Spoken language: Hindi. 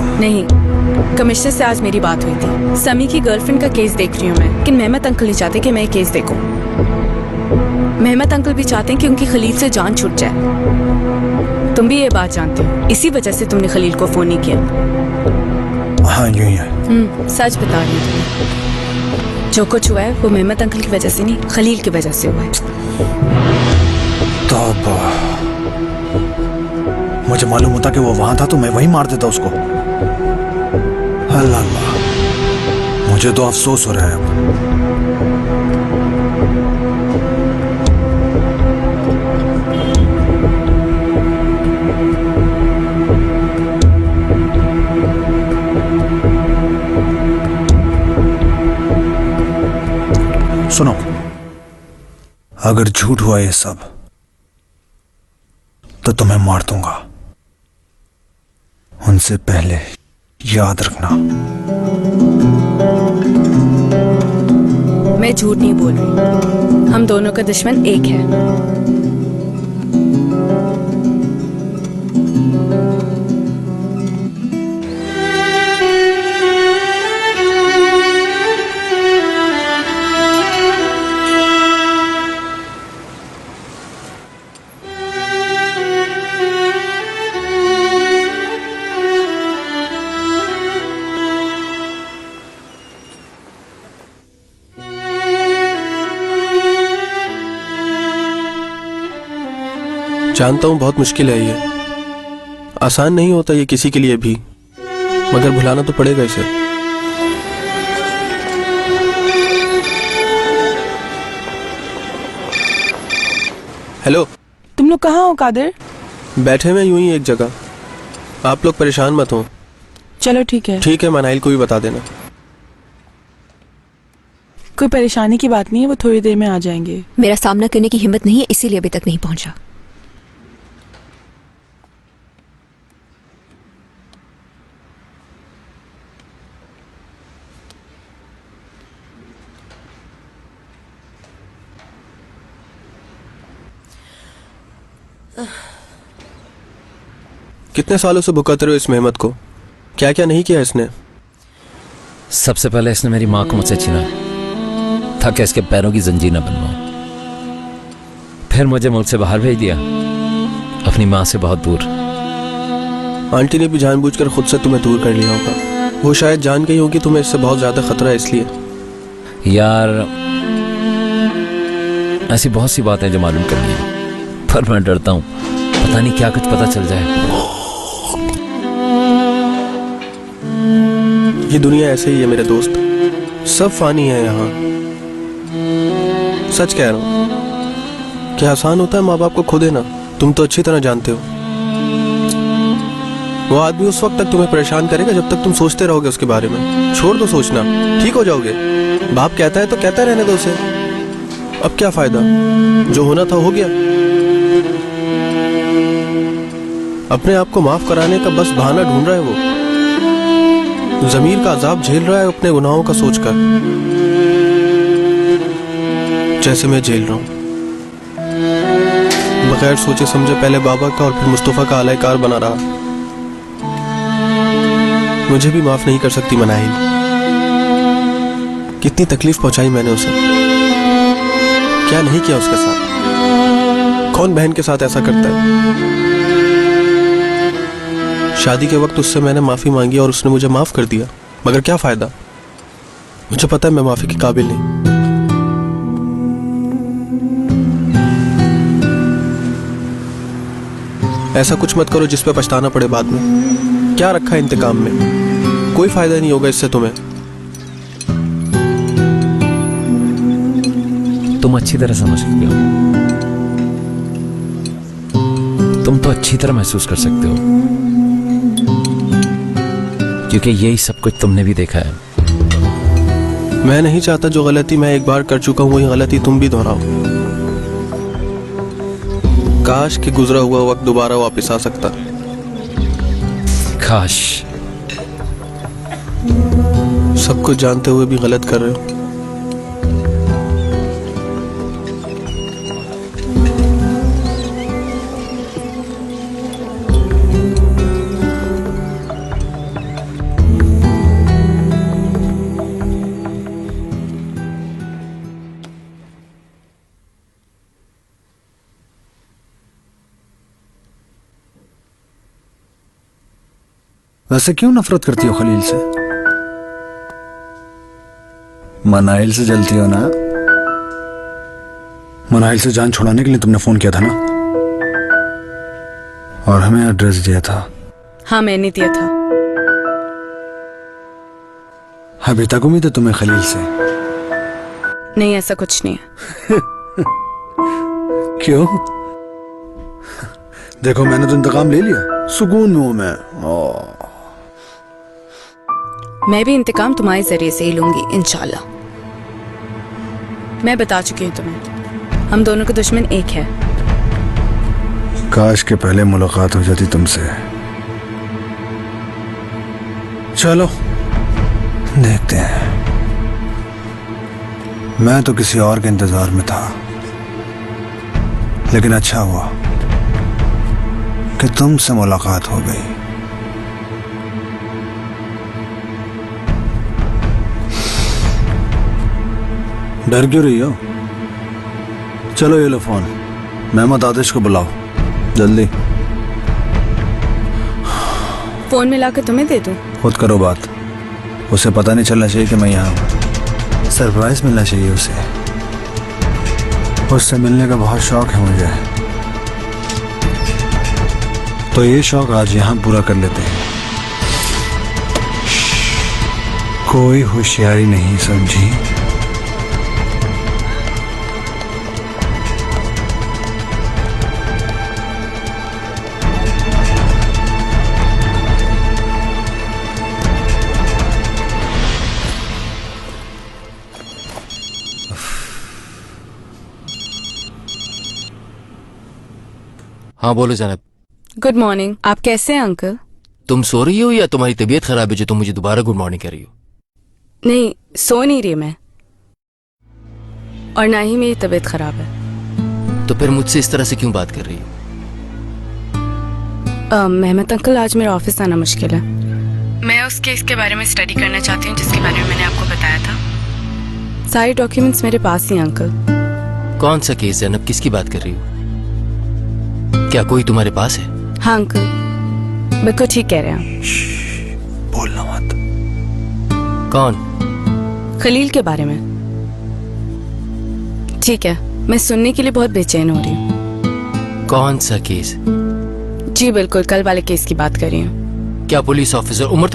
तुम? नहीं, कमिश्नर से आज मेरी बात हुई थी। समी की गर्लफ्रेंड का केस देख रही हूँ मैं, लेकिन मेहमत अंकल नहीं चाहते कि मैं केस देखूं। मेहमत अंकल भी चाहते हैं कि उनकी खलील से जान छूट जाए। तुम भी ये बात जानते हो, इसी वजह से तुमने खलील को फोन नहीं किया। हाँ, यूं ही है। सच बता रही हूँ तुम्हें। जो कुछ हुआ है वो मेहमत अंकल की वजह से नहीं, खलील की वजह से हुआ है। तब मुझे मालूम होता कि वो वहां था तो मैं वहीं मार देता उसको। अल्लाह, मुझे तो अफसोस हो रहा है अब। सुनो, अगर झूठ हुआ ये सब तो तुम्हें मार दूंगा। उनसे पहले याद रखना। मैं झूठ नहीं बोल रही, हम दोनों का दुश्मन एक है। जानता हूँ बहुत मुश्किल है ये, आसान नहीं होता ये किसी के लिए भी, मगर भुलाना तो पड़ेगा इसे। हेलो, तुम लोग कहाँ हो कादिर? बैठे हुए यूं ही एक जगह। आप लोग परेशान मत हो। चलो ठीक है। ठीक है, मनाइल को भी बता देना। कोई परेशानी की बात नहीं है, वो थोड़ी देर में आ जाएंगे। मेरा सामना करने की हिम्मत नहीं है, इसीलिए अभी तक नहीं पहुंचा। कितने सालों से भुकाते रहो इस मेहमत को, क्या क्या नहीं किया इसने? सबसे पहले इसने मेरी माँ को मुझसे छीना ताकि इसके पैरों की जंजीर न बनवाऊं। फिर मुझे मुल्क से बाहर भेज दिया, अपनी माँ से बहुत दूर। आंटी ने भी जानबूझकर खुद से तुम्हें दूर कर लिया होगा। वो शायद जान गई होगी तुम्हें इससे बहुत ज्यादा खतरा है, इसलिए। यार, ऐसी बहुत सी बातें जो मालूम करनी है, पर मैं डरता हूँ पता नहीं क्या कुछ पता चल जाए। ये दुनिया ऐसे ही है मेरे दोस्त, सब फानी है यहाँ। सच कह रहा हूँ। क्या आसान होता है माँ बाप को खो देना? तुम तो अच्छी तरह जानते हो। वो आदमी उस वक्त तक तुम्हें परेशान करेगा जब तक तुम सोचते रहोगे उसके बारे में। छोड़ दो सोचना, ठीक हो जाओगे। बाप कहता है तो कहता रहने दो उसे। अब क्या फायदा, जो होना था हो गया। अपने आप को माफ कराने का बस बहाना ढूंढ रहा है वो। जमीर का अजाब झेल रहा है अपने गुनाहों का सोचकर, जैसे मैं झेल रहा हूं। बगैर सोचे समझे पहले बाबा का और फिर मुस्तफा का आलायकार बना रहा। मुझे भी माफ नहीं कर सकती मनाइल। कितनी तकलीफ पहुंचाई मैंने उसे, क्या नहीं किया उसके साथ। कौन बहन के साथ ऐसा करता है? शादी के वक्त उससे मैंने माफी मांगी और उसने मुझे माफ कर दिया, मगर क्या फायदा? मुझे पता है मैं माफी के काबिल नहीं। ऐसा कुछ मत करो जिस पे पछताना पड़े बाद में। क्या रखा है इंतकाम में? कोई फायदा नहीं होगा इससे तुम्हें। तुम अच्छी तरह समझ सकते हो, तुम तो अच्छी तरह महसूस कर सकते हो, क्योंकि यही सब कुछ तुमने भी देखा है। मैं नहीं चाहता जो गलती मैं एक बार कर चुका हूं वही गलती तुम भी दोहराओ। काश कि गुजरा हुआ वक्त दोबारा वापस आ सकता। काश। सब कुछ जानते हुए भी गलत कर रहे हो। वैसे क्यों नफरत करती हो खलील से? मनाइल से जलती हो ना? मनाइल से जान छुड़ाने के लिए तुमने फोन किया था ना, और हमें एड्रेस दिया था। हाँ मैंने दिया था। अभी तक उम्मीद है तुम्हें खलील से? नहीं, ऐसा कुछ नहीं है। क्यों? देखो मैंने तो इंतकाम ले लिया, सुकून में हूं मैं। मैं भी इंतकाम तुम्हारे जरिए से ही लूंगी इंशाल्लाह। मैं बता चुकी हूँ तुम्हें, हम दोनों के दुश्मन एक है। काश के पहले मुलाकात हो जाती तुमसे। चलो देखते हैं। मैं तो किसी और के इंतजार में था, लेकिन अच्छा हुआ कि तुमसे मुलाकात हो गई। डर क्यों रही हो? चलो ये लो फोन, मेहमद आतिश को बुलाओ जल्दी। फोन मिला कर तुम्हें दे दूं? खुद करो बात, उसे पता नहीं चलना चाहिए कि मैं यहाँ हूँ। सरप्राइज मिलना चाहिए उसे। उससे मिलने का बहुत शौक है मुझे, तो ये शौक आज यहाँ पूरा कर लेते हैं। कोई होशियारी नहीं समझी? हाँ बोलो जनाब। Good morning. आप कैसे हैं अंकल? तुम सो रही हो या तुम्हारी तबीयत खराब है जो तुम मुझे दोबारा गुड मॉर्निंग कह रही हो? नहीं, सो नहीं रही मैं, और ना ही मेरी तबीयत खराब है। तो फिर मुझसे इस तरह से क्यों बात कर रही हो? मेहमद अंकल, आज मेरा ऑफिस आना मुश्किल है। मैं उस केस के बारे में स्टडी करना चाहती हूँ जिसके बारे में मैंने आपको बताया था। सारे डॉक्यूमेंट्स मेरे पास ही हैं अंकल। कौन सा केस जनाब, किसकी बात कर रही हो? क्या कोई तुम्हारे पास है? हाँ अंकल, बिल्कुल ठीक कह रहे हैं। बोलना मत। कौन? खलील के बारे में। ठीक है, मैं सुनने के लिए बहुत बेचैन हो रही हूँ। कौन सा केस? जी बिल्कुल, कल वाले केस की बात कर रही हूँ। क्या पुलिस ऑफिसर उमर